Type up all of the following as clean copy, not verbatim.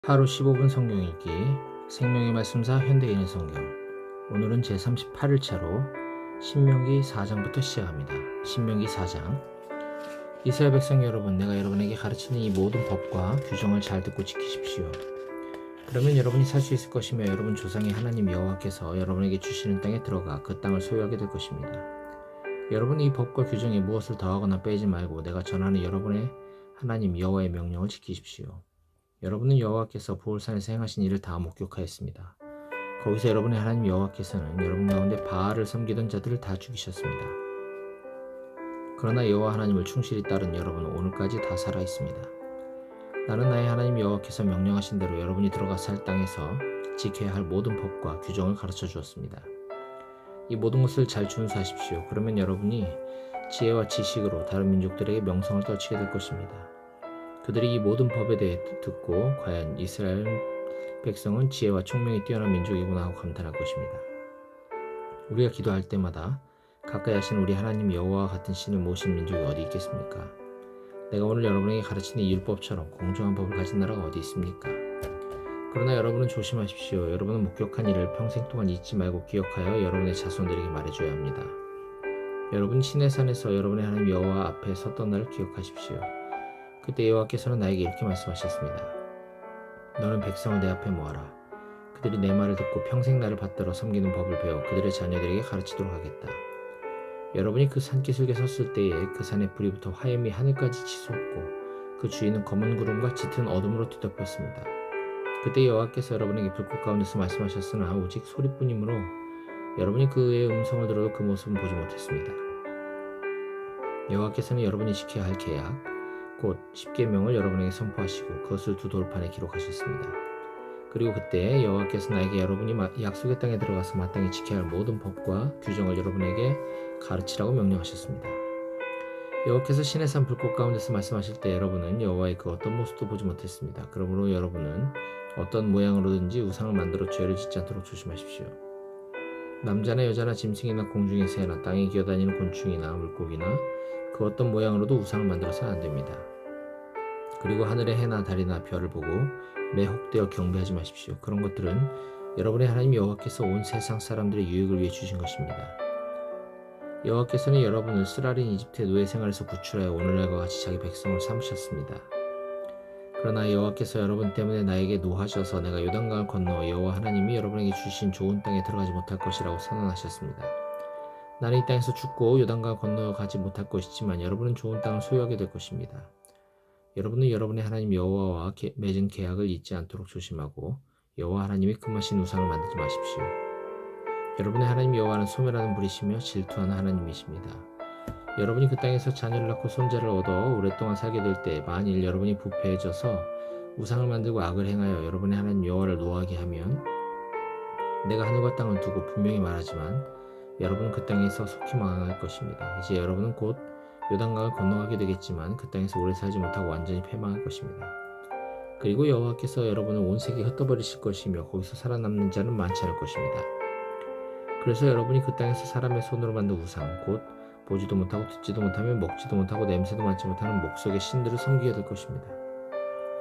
하루 15분 성경 읽기 생명의 말씀사 현대인의 성경. 오늘은 제38일차로 신명기 4장부터 시작합니다. 신명기 4장. 이스라엘 백성 여러분, 내가 여러분에게 가르치는 이 모든 법과 규정을 잘 듣고 지키십시오. 그러면 여러분이 살 수 있을 것이며 여러분 조상의 하나님 여호와께서 여러분에게 주시는 땅에 들어가 그 땅을 소유하게 될 것입니다. 여러분이 이 법과 규정에 무엇을 더하거나 빼지 말고 내가 전하는 여러분의 하나님 여호와의 명령을 지키십시오. 여러분은 여호와께서 보홀산에서 행하신 일을 다 목격하였습니다. 거기서 여러분의 하나님 여호와께서는 여러분 가운데 바알을 섬기던 자들을 다 죽이셨습니다. 그러나 여호와 하나님을 충실히 따른 여러분은 오늘까지 다 살아 있습니다. 나는 나의 하나님 여호와께서 명령하신 대로 여러분이 들어가 살 땅에서 지켜야 할 모든 법과 규정을 가르쳐 주었습니다. 이 모든 것을 잘 준수하십시오. 그러면 여러분이 지혜와 지식으로 다른 민족들에게 명성을 떨치게 될 것입니다. 그들이 이 모든 법에 대해 듣고 과연 이스라엘 백성은 지혜와 총명이 뛰어난 민족이구나 하고 감탄할 것입니다. 우리가 기도할 때마다 가까이 하신 우리 하나님 여호와와 같은 신을 모신 민족이 어디 있겠습니까? 내가 오늘 여러분에게 가르치는 이 율법처럼 공정한 법을 가진 나라가 어디 있습니까? 그러나 여러분은 조심하십시오. 여러분은 목격한 일을 평생 동안 잊지 말고 기억하여 여러분의 자손들에게 말해줘야 합니다. 여러분이 시내산에서 여러분의 하나님 여호와 앞에 섰던 날을 기억하십시오. 그때 여호와께서는 나에게 이렇게 말씀하셨습니다. 너는 백성을 내 앞에 모아라. 그들이 내 말을 듣고 평생 나를 받들어 섬기는 법을 배워 그들의 자녀들에게 가르치도록 하겠다. 여러분이 그 산기슭에 섰을 때에 그 산의 불이 붙어 화염이 하늘까지 치솟고 그 주위는 검은 구름과 짙은 어둠으로 뒤덮였습니다. 그때 여호와께서 여러분에게 불꽃 가운데서 말씀하셨으나 오직 소리뿐이므로 여러분이 그의 음성을 들어도 그 모습은 보지 못했습니다. 여호와께서는 여러분이 지켜야 할 계약 곧 십계명을 여러분에게 선포하시고 그것을 두 돌판에 기록하셨습니다. 그리고 그때 여호와께서 나에게 여러분이 약속의 땅에 들어가서 마땅히 지켜야 할 모든 법과 규정을 여러분에게 가르치라고 명령하셨습니다. 여호와께서 시내산 불꽃 가운데서 말씀하실 때 여러분은 여호와의 그 어떤 모습도 보지 못했습니다. 그러므로 여러분은 어떤 모양으로든지 우상을 만들어 죄를 짓지 않도록 조심하십시오. 남자나 여자나 짐승이나 공중의 새나 땅에 기어다니는 곤충이나 물고기나 그 어떤 모양으로도 우상을 만들어서는 안 됩니다. 그리고 하늘의 해나 달이나 별을 보고 매혹되어 경배하지 마십시오. 그런 것들은 여러분의 하나님 여호와께서 온 세상 사람들의 유익을 위해 주신 것입니다. 여호와께서는 여러분을 쓰라린 이집트의 노예 생활에서 구출하여 오늘날과 같이 자기 백성을 삼으셨습니다. 그러나 여호와께서 여러분 때문에 나에게 노하셔서 내가 요단강을 건너 여호와 하나님이 여러분에게 주신 좋은 땅에 들어가지 못할 것이라고 선언하셨습니다. 나는 이 땅에서 죽고 요단강을 건너가지 못할 것이지만 여러분은 좋은 땅을 소유하게 될 것입니다. 여러분은 여러분의 하나님 여호와와 맺은 계약을 잊지 않도록 조심하고 여호와 하나님이 금하신 우상을 만들지 마십시오. 여러분의 하나님 여호와는 소멸하는 분이시며 질투하는 하나님이십니다. 여러분이 그 땅에서 자녀를 낳고 손자를 얻어 오랫동안 살게 될 때 만일 여러분이 부패해져서 우상을 만들고 악을 행하여 여러분의 하나님 여호와를 노하게 하면 내가 하늘과 땅을 두고 분명히 말하지만 여러분은 그 땅에서 속히 망할 것입니다. 이제 여러분은 곧 요단강을 건너가게 되겠지만 그 땅에서 오래 살지 못하고 완전히 패망할 것입니다. 그리고 여호와께서 여러분을 온 세계에 흩어버리실 것이며 거기서 살아남는 자는 많지 않을 것입니다. 그래서 여러분이 그 땅에서 사람의 손으로 만든 우상 곧 보지도 못하고 듣지도 못하며 먹지도 못하고 냄새도 맡지 못하는 목석의 신들을 섬기게 될 것입니다.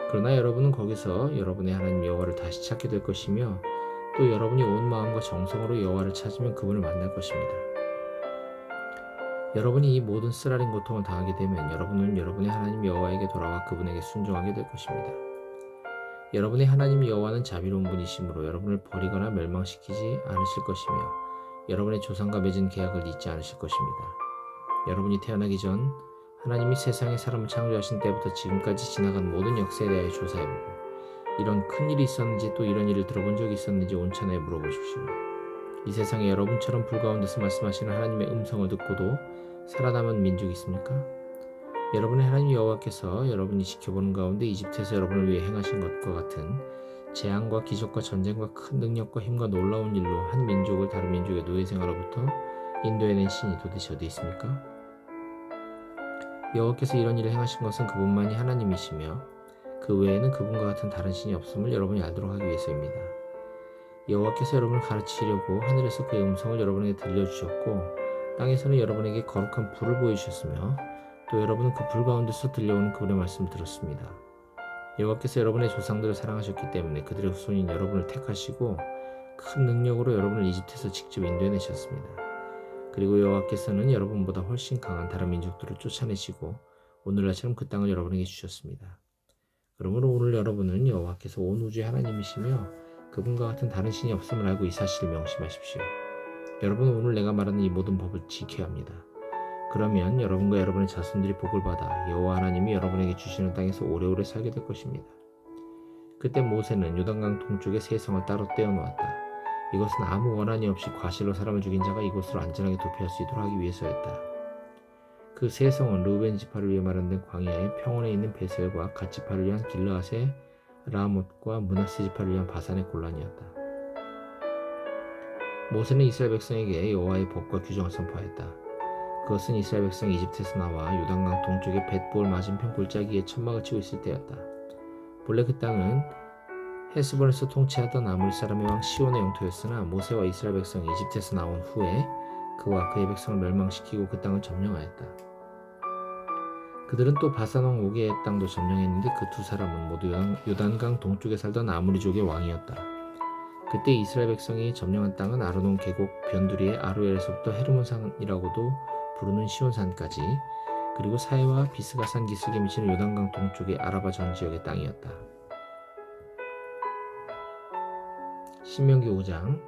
그러나 여러분은 거기서 여러분의 하나님 여호와를 다시 찾게 될 것이며 또 여러분이 온 마음과 정성으로 여호와를 찾으면 그분을 만날 것입니다. 여러분이 이 모든 쓰라린 고통을 당하게 되면 여러분은 여러분의 하나님 여호와에게 돌아와 그분에게 순종하게 될 것입니다. 여러분의 하나님 여호와는 자비로운 분이시므로 여러분을 버리거나 멸망시키지 않으실 것이며 여러분의 조상과 맺은 계약을 잊지 않으실 것입니다. 여러분이 태어나기 전 하나님이 세상에 사람을 창조하신 때부터 지금까지 지나간 모든 역사에 대하여 조사해보고 이런 큰 일이 있었는지 또 이런 일을 들어본 적이 있었는지 온천하에 물어보십시오. 이 세상에 여러분처럼 불 가운데서 말씀하시는 하나님의 음성을 듣고도 살아남은 민족이 있습니까? 여러분의 하나님 여호와께서 여러분이 지켜보는 가운데 이집트에서 여러분을 위해 행하신 것과 같은 재앙과 기적과 전쟁과 큰 능력과 힘과 놀라운 일로 한 민족을 다른 민족의 노예 생활로부터 인도해낸 신이 도대체 어디 있습니까? 여호와께서 이런 일을 행하신 것은 그분만이 하나님이시며 그 외에는 그분과 같은 다른 신이 없음을 여러분이 알도록 하기 위해서입니다. 여호와께서 여러분을 가르치려고 하늘에서 그의 음성을 여러분에게 들려주셨고 땅에서는 여러분에게 거룩한 불을 보여주셨으며 또 여러분은 그 불 가운데서 들려오는 그분의 말씀을 들었습니다. 여호와께서 여러분의 조상들을 사랑하셨기 때문에 그들의 후손인 여러분을 택하시고 큰 능력으로 여러분을 이집트에서 직접 인도해내셨습니다. 그리고 여호와께서는 여러분보다 훨씬 강한 다른 민족들을 쫓아내시고 오늘날처럼 그 땅을 여러분에게 주셨습니다. 그러므로 오늘 여러분은 여호와께서 온 우주의 하나님이시며 그분과 같은 다른 신이 없음을 알고 이 사실을 명심하십시오. 여러분은 오늘 내가 말하는 이 모든 법을 지켜야 합니다. 그러면 여러분과 여러분의 자손들이 복을 받아 여호와 하나님이 여러분에게 주시는 땅에서 오래오래 살게 될 것입니다. 그때 모세는 요단강 동쪽에 세 성을 따로 떼어놓았다. 이것은 아무 원한이 없이 과실로 사람을 죽인 자가 이곳으로 안전하게 도피할 수 있도록 하기 위해서였다. 그 세 성은 르우벤 지파를 위해 마련된 광야의 평원에 있는 베셀과 갓 지파를 위한 길르앗의 라못과 므낫세 지파를 위한 바산의 골란이었다. 모세는 이스라엘 백성에게 여호와의 법과 규정을 선포하였다. 그것은 이스라엘 백성이 이집트에서 나와 요단강 동쪽의 벳볼 맞은편 골짜기에 천막을 치고 있을 때였다. 본래 그 땅은 헤스본에서 통치하던 아모리 사람의 왕 시온의 영토였으나 모세와 이스라엘 백성이 이집트에서 나온 후에 그와 그의 백성을 멸망시키고 그 땅을 점령하였다. 그들은 또 바산 왕 오게의 땅도 점령했는데 그 두 사람은 모두 요단강 동쪽에 살던 아모리족의 왕이었다. 그때 이스라엘 백성이 점령한 땅은 아르논 계곡 변두리의 아로엘에서부터 헤르몬산이라고도 부르는 시온산까지, 그리고 사해와 비스가산 기슭에 미치는 요단강 동쪽의 아라바 전 지역의 땅이었다. 신명기 5장.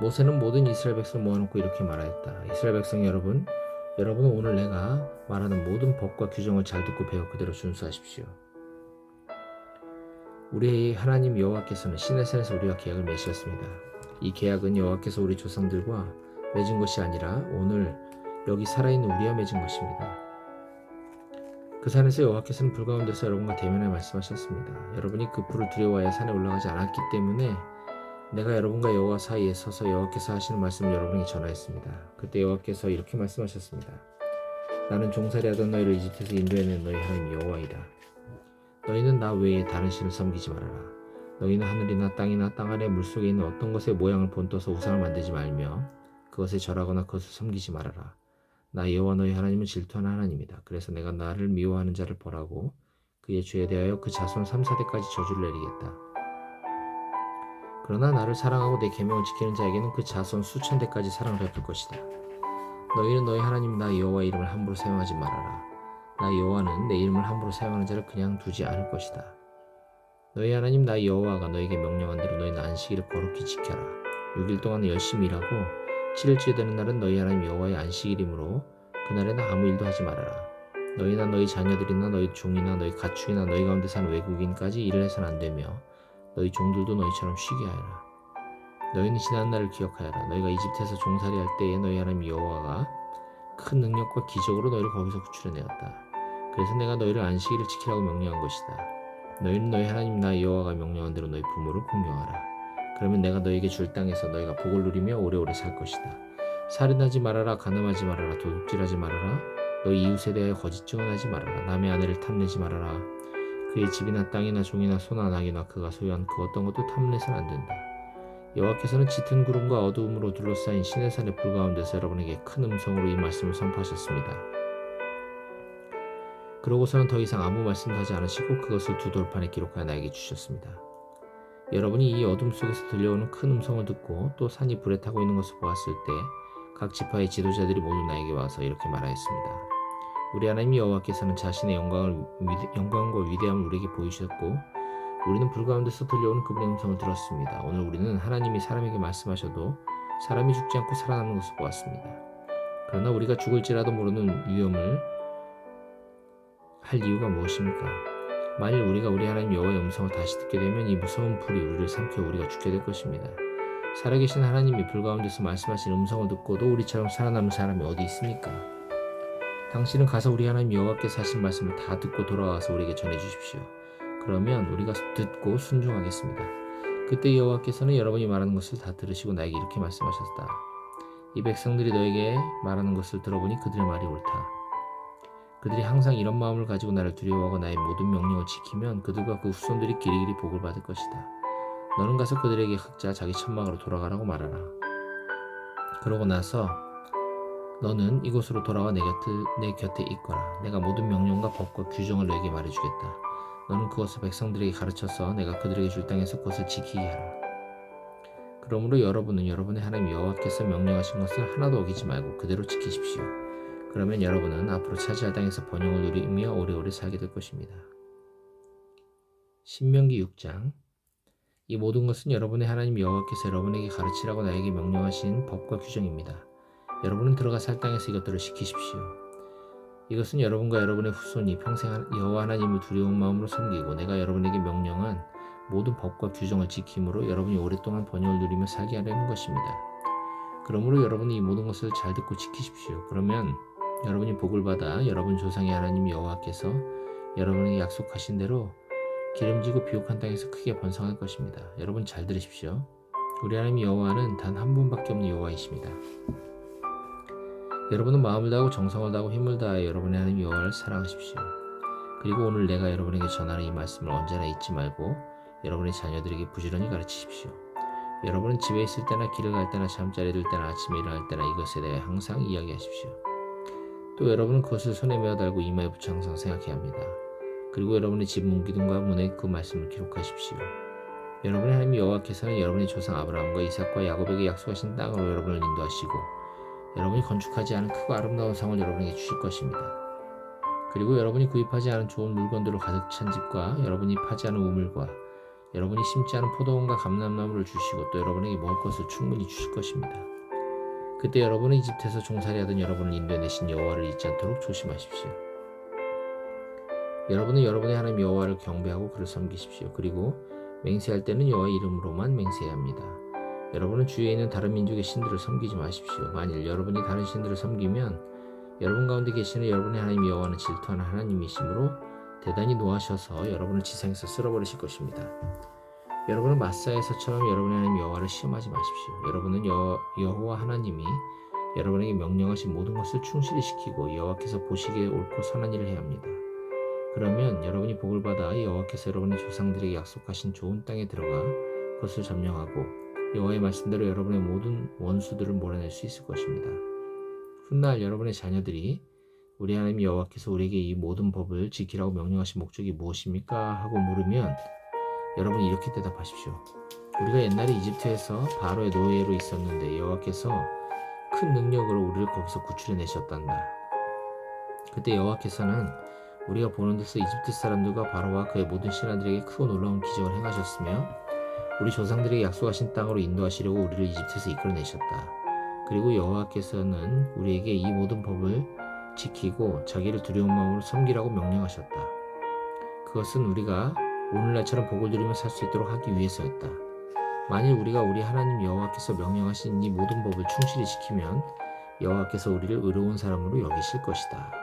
모세는 모든 이스라엘 백성을 모아놓고 이렇게 말하였다. 이스라엘 백성 여러분, 여러분은 오늘 내가 말하는 모든 법과 규정을 잘 듣고 배워 그대로 준수하십시오. 우리의 하나님 여호와께서는 시내산에서 우리와 계약을 맺으셨습니다. 이 계약은 여호와께서 우리 조상들과 맺은 것이 아니라 오늘 여기 살아있는 우리와 맺은 것입니다. 그 산에서 여호와께서는 불 가운데서 여러분과 대면하여 말씀하셨습니다. 여러분이 그 불을 두려워하여 산에 올라가지 않았기 때문에 내가 여러분과 여호와 사이에 서서 여호와께서 하시는 말씀을 여러분에게 전하였습니다. 그때 여호와께서 이렇게 말씀하셨습니다. 나는 종살이하던 너희를 이집트에서 인도해낸 너희 하나님 여호와이다. 너희는 나 외에 다른 신을 섬기지 말아라. 너희는 하늘이나 땅이나 땅 아래 물속에 있는 어떤 것의 모양을 본떠서 우상을 만들지 말며 그것에 절하거나 그것을 섬기지 말아라. 나 여호와 너희 하나님은 질투하는 하나님이다. 그래서 내가 나를 미워하는 자를 벌하고 그의 죄에 대하여 그 자손 3, 4대까지 저주를 내리겠다. 그러나 나를 사랑하고 내 계명을 지키는 자에게는 그 자손 수천 대까지 사랑을 베풀 것이다. 너희는 너희 하나님 나 여호와의 이름을 함부로 사용하지 말아라. 나 여호와는 내 이름을 함부로 사용하는 자를 그냥 두지 않을 것이다. 너희 하나님 나 여호와가 너에게 명령한 대로 너희는 안식일을 거룩히 지켜라. 6일 동안 열심히 일하고 7일째 되는 날은 너희 하나님 여호와의 안식일이므로 그날에는 아무 일도 하지 말아라. 너희나 너희 자녀들이나 너희 종이나 너희 가축이나 너희 가운데 사는 외국인까지 일을 해서는 안 되며 너희 종들도 너희처럼 쉬게 하여라. 너희는 지난 날을 기억하여라. 너희가 이집트에서 종살이할 때에 너희 하나님 여호와가 큰 능력과 기적으로 너희를 거기서 구출해내었다. 그래서 내가 너희를 안식일을 지키라고 명령한 것이다. 너희는 너희 하나님 나 여호와가 명령한 대로 너희 부모를 공경하라. 그러면 내가 너희에게 줄 땅에서 너희가 복을 누리며 오래오래 살 것이다. 살인하지 말아라. 간음하지 말아라. 도둑질하지 말아라. 너희 이웃에 대하여 거짓 증언하지 말아라. 남의 아내를 탐내지 말아라. 그의 집이나 땅이나 종이나 소나 낙이나 그가 소유한 그 어떤 것도 탐내서는 안 된다. 여호와께서는 짙은 구름과 어두움으로 둘러싸인 시내산의 불 가운데서 여러분에게 큰 음성으로 이 말씀을 선포하셨습니다. 그러고서는 더 이상 아무 말씀도 하지 않으시고 그것을 두 돌판에 기록하여 나에게 주셨습니다. 여러분이 이 어둠 속에서 들려오는 큰 음성을 듣고 또 산이 불에 타고 있는 것을 보았을 때 각 지파의 지도자들이 모두 나에게 와서 이렇게 말하였습니다. 우리 하나님 여호와께서는 자신의 영광과 위대함을 우리에게 보이셨고 우리는 불 가운데서 들려오는 그분의 음성을 들었습니다. 오늘 우리는 하나님이 사람에게 말씀하셔도 사람이 죽지 않고 살아남는 것을 보았습니다. 그러나 우리가 죽을지라도 모르는 위험을 할 이유가 무엇입니까? 만일 우리가 우리 하나님 여호와의 음성을 다시 듣게 되면 이 무서운 불이 우리를 삼켜 우리가 죽게 될 것입니다. 살아계신 하나님이 불 가운데서 말씀하신 음성을 듣고도 우리처럼 살아남은 사람이 어디 있습니까? 당신은 가서 우리 하나님 여호와께서 하신 말씀을 다 듣고 돌아와서 우리에게 전해주십시오. 그러면 우리가 듣고 순종하겠습니다. 그때 여호와께서는 여러분이 말하는 것을 다 들으시고 나에게 이렇게 말씀하셨다. 이 백성들이 너에게 말하는 것을 들어보니 그들의 말이 옳다. 그들이 항상 이런 마음을 가지고 나를 두려워하고 나의 모든 명령을 지키면 그들과 그 후손들이 길이길이 복을 받을 것이다. 너는 가서 그들에게 각자 자기 천막으로 돌아가라고 말하라. 그러고 나서 너는 이곳으로 돌아와 내 곁에 있거라. 내가 모든 명령과 법과 규정을 너에게 말해주겠다. 너는 그것을 백성들에게 가르쳐서 내가 그들에게 줄 땅에서 그것을 지키게 하라. 그러므로 여러분은 여러분의 하나님 여호와께서 명령하신 것을 하나도 어기지 말고 그대로 지키십시오. 그러면 여러분은 앞으로 차지할 땅에서 번영을 누리며 오래오래 살게 될 것입니다. 신명기 6장. 이 모든 것은 여러분의 하나님 여호와께서 여러분에게 가르치라고 나에게 명령하신 법과 규정입니다. 여러분은 들어가 살 땅에서 이것들을 지키십시오. 이것은 여러분과 여러분의 후손이 평생 여호와 하나님을 두려운 마음으로 섬기고 내가 여러분에게 명령한 모든 법과 규정을 지킴으로 여러분이 오랫동안 번영을 누리며 살게 하려는 것입니다. 그러므로 여러분이 이 모든 것을 잘 듣고 지키십시오. 그러면 여러분이 복을 받아 여러분 조상의 하나님 여호와께서 여러분에게 약속하신 대로 기름지고 비옥한 땅에서 크게 번성할 것입니다. 여러분 잘 들으십시오. 우리 하나님 여호와는 단 한 분밖에 없는 여호와이십니다. 여러분은 마음을 다하고 정성을 다하고 힘을 다하여 여러분의 하나님 여호와를 사랑하십시오. 그리고 오늘 내가 여러분에게 전하는 이 말씀을 언제나 잊지 말고 여러분의 자녀들에게 부지런히 가르치십시오. 여러분은 집에 있을 때나 길을 갈 때나 잠자리에 들 때나 아침에 일어날 때나 이것에 대해 항상 이야기하십시오. 또 여러분은 그것을 손에 메어 달고 이마에 붙여 항상 생각해야 합니다. 그리고 여러분의 집 문기둥과 문에 그 말씀을 기록하십시오. 여러분의 하나님 여호와께서는 여러분의 조상 아브라함과 이삭과 야곱에게 약속하신 땅으로 여러분을 인도하시고 여러분이 건축하지 않은 크고 아름다운 성을 여러분에게 주실 것입니다. 그리고 여러분이 구입하지 않은 좋은 물건들로 가득 찬 집과 여러분이 파지 않은 우물과 여러분이 심지 않은 포도원과 감람나무를 주시고 또 여러분에게 먹을 것을 충분히 주실 것입니다. 그때 여러분은 이집트에서 종살이하던 여러분을 인도해내신 여호와를 잊지 않도록 조심하십시오. 여러분은 여러분의 하나님 여호와를 경배하고 그를 섬기십시오. 그리고 맹세할 때는 여호와의 이름으로만 맹세해야 합니다. 여러분은 주위에 있는 다른 민족의 신들을 섬기지 마십시오. 만일 여러분이 다른 신들을 섬기면 여러분 가운데 계시는 여러분의 하나님 여호와는 질투하는 하나님이시므로 대단히 노하셔서 여러분을 지상에서 쓸어버리실 것입니다. 여러분은 마사에서처럼 여러분의 하나님 여호와를 시험하지 마십시오. 여러분은 여호와 하나님이 여러분에게 명령하신 모든 것을 충실히 시키고 여호와께서 보시기에 옳고 선한 일을 해야 합니다. 그러면 여러분이 복을 받아 여호와께서 여러분의 조상들에게 약속하신 좋은 땅에 들어가 그것을 점령하고 여호와의 말씀대로 여러분의 모든 원수들을 몰아낼 수 있을 것입니다. 훗날 여러분의 자녀들이 우리 하나님 여호와께서 우리에게 이 모든 법을 지키라고 명령하신 목적이 무엇입니까? 하고 물으면 여러분이 이렇게 대답하십시오. 우리가 옛날에 이집트에서 바로의 노예로 있었는데 여호와께서 큰 능력으로 우리를 거기서 구출해내셨단다. 그때 여호와께서는 우리가 보는 데서 이집트 사람들과 바로와 그의 모든 신하들에게 크고 놀라운 기적을 행하셨으며 우리 조상들에게 약속하신 땅으로 인도하시려고 우리를 이집트에서 이끌어내셨다. 그리고 여호와께서는 우리에게 이 모든 법을 지키고 자기를 두려운 마음으로 섬기라고 명령하셨다. 그것은 우리가 오늘날처럼 복을 누리며 살 수 있도록 하기 위해서였다. 만일 우리가 우리 하나님 여호와께서 명령하신 이 모든 법을 충실히 지키면 여호와께서 우리를 의로운 사람으로 여기실 것이다.